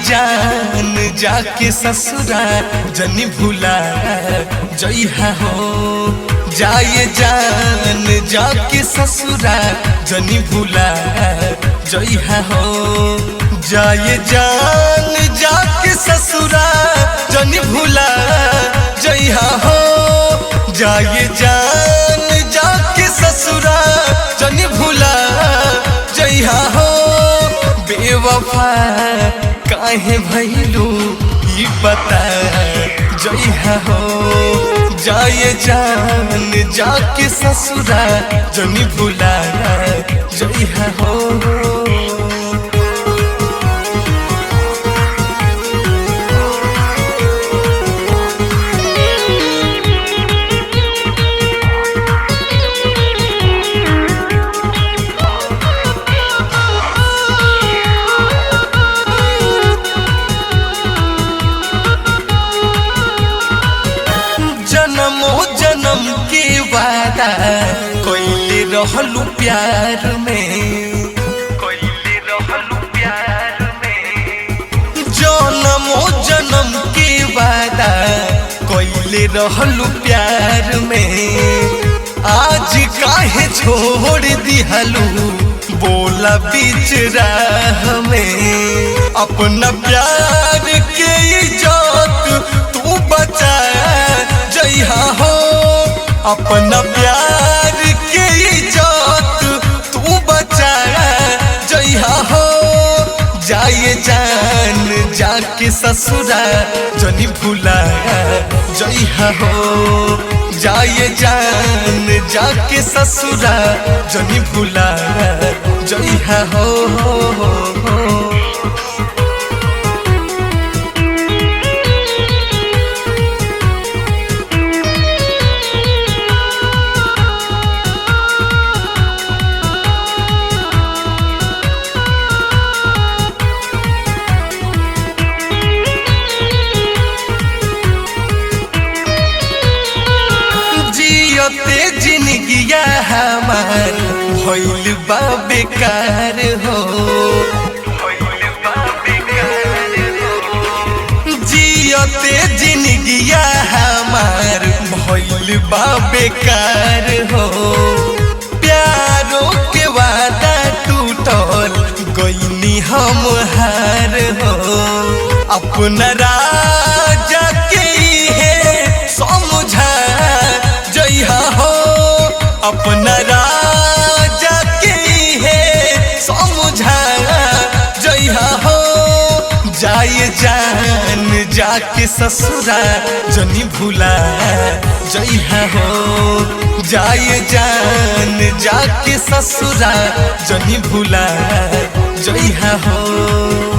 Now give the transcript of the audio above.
जान जाके ससुरा जनी भूला जइहा हो। जाए जान जाके ससुरा जनी भूला जइहा हो। जाए जान जाके ससुरा जनी भूला जइहा हो। जाए जान जाके ससुरा जनी भूला जइहा हो। बेवफा काहे भइलू ई बता जइहा हो। जाए जान जाके ससुरा जनी भूला जइहा हो। जन्म के वादा कोइले रहलू प्यार में, कोइले रहलू प्यार में। जन्मो जन्म के वादा कोइले रहलू प्यार में। आज काहे छोड़ दिहलू बोला बीच राह में। अपना प्यार के इज्जत तू बचा जइहा हो। अपना प्यार के इज्जत तू बचा जइहा हो। जाए जान जाके ससुरा जनी भूला जइहा हो। जाए जान जाके ससुरा जनी भूला जइहा हो। ते जिंदगिया हमार भइल बा बेकार हो। जियते जिंदगिया हमार भइल बा बेकार हो। प्यारों के वादा टूटल गइनी हम हार हो। अपना राजा के है समझा जइहा हो। अपना राजा के है समझा जइहा हो। जाए जान जाके ससुरा जनी भूला जइहा हो। जाए जान जाके ससुरा जनी भूला जइहा हो।